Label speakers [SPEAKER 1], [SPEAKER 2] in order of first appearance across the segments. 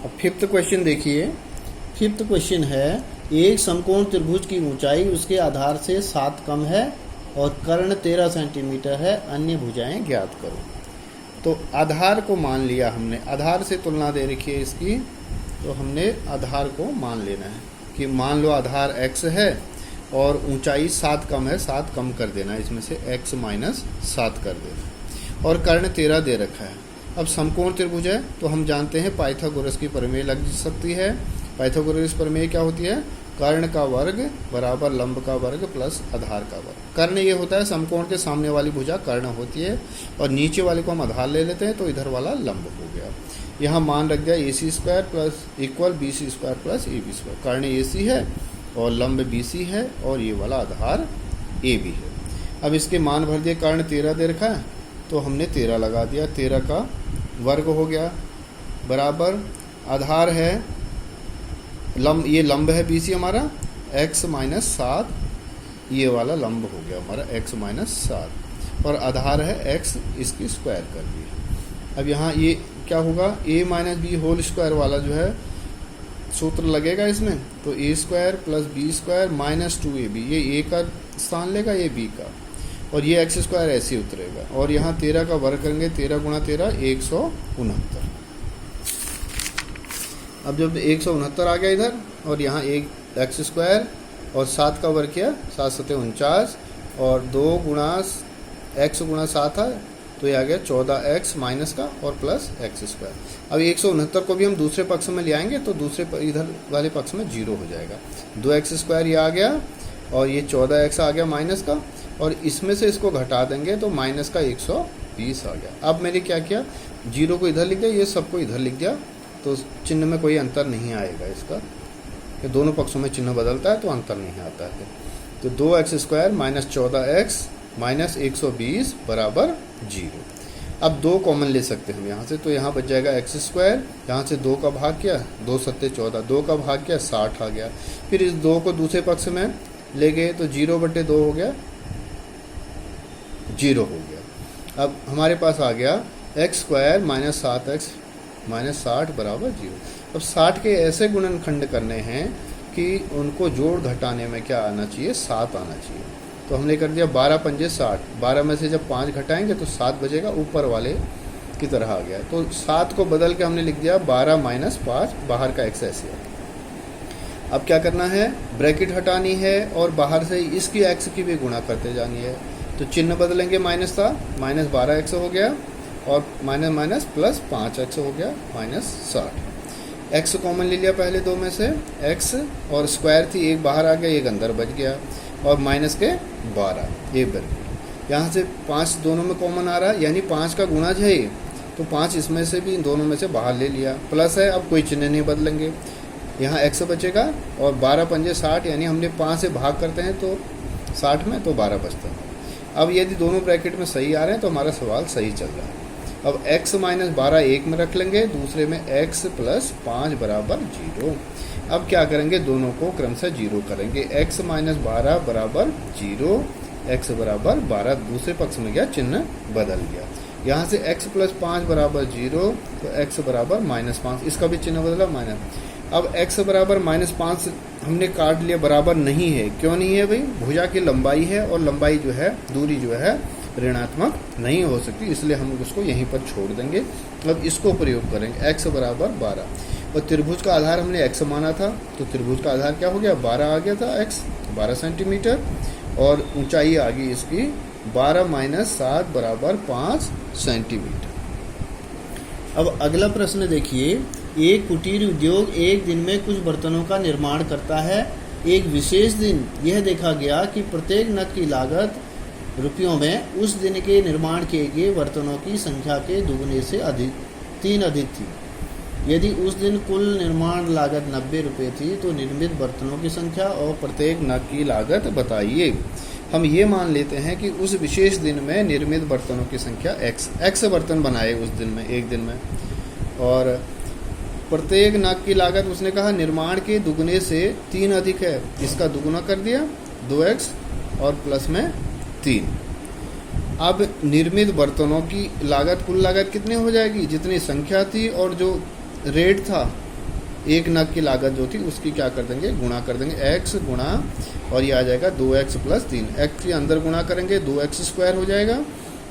[SPEAKER 1] अब fifth question देखिए। Fifth question है, एक समकोण त्रिभुज की ऊंचाई उसके आधार से 7 कम है और कर्ण 13 सेंटीमीटर है, अन्य भुजाएं ज्ञात करो। तो आधार को मान लिया हमने, आधार से तुलना दे रखी है इसकी, तो हमने आधार को मान लेना है कि मान लो आधार x है और ऊंचाई 7 कम है, 7 कम कर देना है, इसमें से x माइनस 7 कर देना, और कर्ण 13 दे रखा है। अब समकोण त्रिभुज है तो हम जानते हैं पाइथागोरस की प्रमेय लग सकती है। पाइथागोरस प्रमेय क्या होती है? कर्ण का वर्ग बराबर लंब का वर्ग प्लस आधार का वर्ग। कर्ण ये होता है समकोण के सामने वाली भुजा कर्ण होती है, और नीचे वाले को हम आधार ले लेते हैं, तो इधर वाला लंब हो गया। यहाँ मान रख दिया AC square plus equal BC square plus AB square. कर्ण AC है और लंब BC है और ये वाला आधार AB है। अब इसके मान भर दिए, कर्ण 13 दे रखा है तो हमने 13 लगा दिया, 13 का वर्ग हो गया बराबर आधार है लंब, ये लंब है BC हमारा, x माइनस 7, ये वाला लंब हो गया हमारा x माइनस 7, और आधार है x, इसकी स्क्वायर कर दी। अब यहाँ ये क्या होगा, a minus B whole square वाला जो है सूत्र लगेगा इसमें, तो a square plus B square minus 2ab, ये a का स्थान लेगा, ये b का, और ये x स्क्वायर ऐसे ही उतरेगा, और यहाँ 13 का वर्ग करेंगे, 13 गुणा 13 169। अब जब 169 आ गया इधर, और यहाँ एक x स्क्वायर और 7 का वर्ग किया, 7 सते 49, और 2 गुणा x गुणा 7 है तो ये आ गया 14x माइनस का और प्लस x स्क्वायर। अब 169 को भी हम दूसरे पक्ष में ले आएंगे तो दूसरे इधर वाले पक्ष में 0 हो जाएगा। 2x स्क्वायर ये आ गया और ये 14x आ गया माइनस का, और इसमें से इसको घटा देंगे तो माइनस का 120 आ गया। अब मैंने क्या किया, 0 को इधर लिख दिया, ये सबको इधर लिख दिया, तो चिन्ह में कोई अंतर नहीं आएगा इसका, कि दोनों पक्षों में चिन्ह बदलता है तो अंतर नहीं आता है। तो 2x square minus 14x minus 120 बराबर 0। अब 2 कॉमन ले सकते हैं हम यहाँ से, तो यहाँ बच जाएगा x स्क्वायर, यहाँ से 2 का भाग किया, 2 सत्ते 14, 2 का भाग किया 60 आ गया। फिर इस 2 को दूसरे पक्ष में ले गए तो 0/2 हो गया, 0 हो गया। अब हमारे पास आ गया x square minus 7x minus 60 बराबर 0। अब 60 के ऐसे गुणनखंड करने हैं कि उनको जोड़ घटाने में क्या आना चाहिए, 7 आना चाहिए। तो हमने कर दिया 12 पंजे 60, 12 में से जब 5 घटाएंगे तो 7 बचेगा, ऊपर वाले की तरह आ गया। तो 7 को बदल के हमने लिख दिया 12 माइनस 5, बाहर का x ऐसे आ। अब क्या करना है, ब्रैकेट हटानी है और बाहर से इसकी x की भी गुणा करते जानी है। तो चिन्ह बदलेंगे, माइनस था, माइनस 12x हो गया, और माइनस माइनस प्लस 5x हो गया, माइनस 60। x कॉमन ले लिया पहले 2 में से, x और स्क्वायर थी, एक बाहर आ गया, एक अंदर बच गया, और माइनस के 12, ये ब्रैकेट। यहाँ से 5 दोनों में कॉमन आ रहा है, यानी 5 का गुणज है ये, तो 5 इसमें से भी, इन दोनों में से बाहर ले लिया, प्लस है, अब कोई चिन्ह नहीं बदलेंगे, यहाँ x बचेगा, और 12 पंजे 60, यानी हमने 5 से भाग करते हैं तो 60 में, तो 12 बचता है। अब यदि दोनों ब्रैकेट में सही आ रहे हैं तो हमारा सवाल सही चल रहा है। अब x माइनस 12 एक में रख लेंगे, दूसरे में x प्लस 5 बराबर 0। अब क्या करेंगे, दोनों को क्रमशः 0 करेंगे, x माइनस 12 बराबर 0, x बराबर 12, दूसरे पक्ष में गया, चिन्ह बदल गया। यहाँ से x प्लस 5 बराबर 0, तो x बराबर माइनस 5, इसका भी चिन्ह बदला माइनस। अब x बराबर माइनस 5 हमने काट लिया, बराबर नहीं है, क्यों नहीं है भाई, भुजा की लंबाई है, और लंबाई जो है, दूरी जो है ऋणात्मक नहीं हो सकती, इसलिए हम उसको यहीं पर छोड़ देंगे। अब इसको प्रयोग करेंगे, x बराबर 12, और त्रिभुज का आधार हमने x माना था, तो त्रिभुज का आधार क्या हो गया, 12 आ गया था, x 12 सेंटीमीटर, और ऊंचाई आ गई इसकी 12 माइनस 7 बराबर 5 सेंटीमीटर। अब अगला प्रश्न देखिए, एक कुटीर उद्योग एक दिन में कुछ बर्तनों का निर्माण करता है। एक विशेष दिन यह देखा गया कि प्रत्येक नग की लागत रुपयों में उस दिन के निर्माण किए गए बर्तनों की संख्या के दुगने से तीन अधिक थी। यदि उस दिन कुल निर्माण लागत 90 रुपये थी तो निर्मित बर्तनों की संख्या और प्रत्येक नग की लागत बताइए। हम ये मान लेते हैं कि उस विशेष दिन में निर्मित बर्तनों की संख्या x बर्तन बनाए उस दिन में, एक दिन में, और प्रत्येक नग की लागत उसने कहा निर्माण के दुगने से 3 अधिक है, इसका दुगुना कर दिया 2x और प्लस में 3। अब निर्मित बर्तनों की लागत, कुल लागत कितनी हो जाएगी, जितनी संख्या थी और जो रेट था एक नग की लागत जो थी उसकी क्या कर देंगे, गुणा कर देंगे, x गुणा और ये आ जाएगा 2x प्लस 3, x के अंदर गुणा करेंगे 2x स्क्वायर हो जाएगा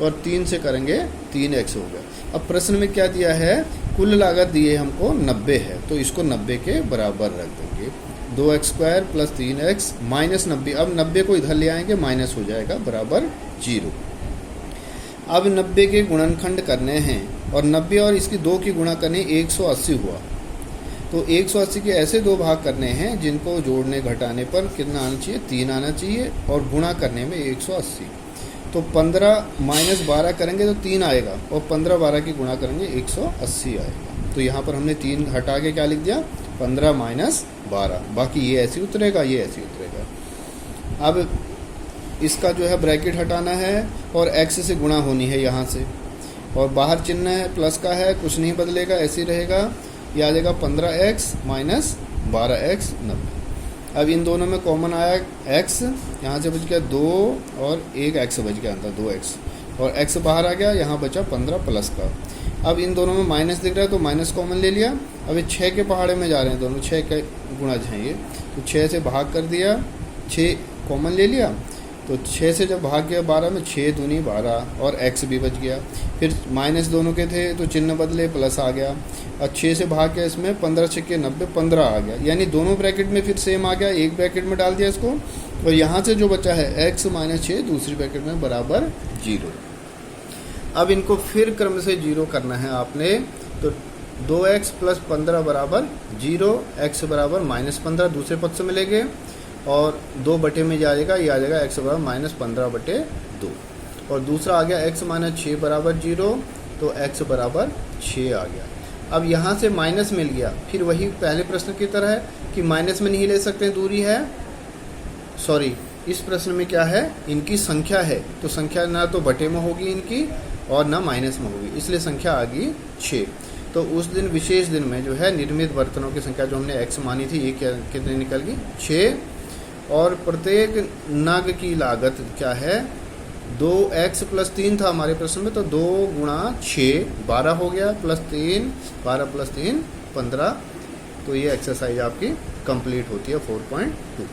[SPEAKER 1] और 3 से करेंगे 3x हो गया। अब प्रश्न में क्या दिया है, कुल लागत दी है हमको 90 है, तो इसको 90 के बराबर रख देंगे। 2x square plus 3x minus 90, अब 90 को इधर ले आएंगे माइनस हो जाएगा बराबर 0। अब 90 के गुणनखंड करने हैं और 90 और इसकी 2 की गुणा करने 180 हुआ, तो 180 के ऐसे 2 भाग करने हैं जिनको जोड़ने घटाने पर कितना आना चाहिए, 3 आना चाहिए और गुणा करने में 180। तो 15 माइनस 12 करेंगे तो 3 आएगा और 15 12 की गुणा करेंगे 180 आएगा। तो यहाँ पर हमने 3 हटा के क्या लिख दिया, 15 माइनस 12, बाकी ये ऐसे उतरेगा, ये ऐसे उतरेगा। अब इसका जो है ब्रैकेट हटाना है और x से गुणा होनी है यहाँ से, और बाहर चिन्ह है प्लस का है, कुछ नहीं बदलेगा, ऐसे ही रहेगा। ये आ जाएगा 15x माइनस 12x 90। अब इन दोनों में कॉमन आया x, यहाँ से बच गया 2 और एक x बच गया अंदर 2x, और x बाहर आ गया, यहाँ बचा 15 प्लस का। अब इन दोनों में माइनस दिख रहा है तो माइनस कॉमन ले लिया। अब ये 6 के पहाड़े में जा रहे हैं दोनों, 6 के गुणज हैं ये, तो 6 से भाग कर दिया, 6 कॉमन ले लिया, तो 6 से जब भाग गया 12 में, 6 दूनी 12 और x भी बच गया। फिर माइनस दोनों के थे तो चिन्ह बदले, प्लस आ गया, और 6 से भाग गया इसमें 15 6 90 15 आ गया, यानी दोनों ब्रैकेट में फिर सेम आ गया, एक ब्रैकेट में डाल दिया इसको, और यहाँ से जो बचा है x माइनस 6 दूसरी ब्रैकेट में बराबर 0। अब इनको फिर क्रम से 0 करना है आपने, तो 2x प्लस 15 बराबर 0, x बराबर माइनस 15 दूसरे पद से मिलेंगे और 2 बटे में जाएगा, ये आ जाएगा x बराबर माइनस 15 बटे 2, और दूसरा आ गया x माइनस 6 बराबर 0, तो x बराबर 6 आ गया। अब यहाँ से माइनस मिल गया, फिर वही पहले प्रश्न की तरह है कि माइनस में नहीं ले सकते, दूरी है, सॉरी इस प्रश्न में क्या है, इनकी संख्या है, तो संख्या ना तो बटे में होगी इनकी और ना माइनस में होगी, इसलिए संख्या आ गई 6। तो उस दिन विशेष दिन में जो है निर्मित बर्तनों की संख्या जो हमने x मानी थी, ये क्या कितनी निकल गई, 6, और प्रत्येक नग की लागत क्या है, 2x प्लस 3 था हमारे प्रश्न में, तो 2 गुणा 6 12 हो गया, प्लस 3 12 प्लस 3 15। तो ये एक्सरसाइज आपकी कंप्लीट होती है 4.2।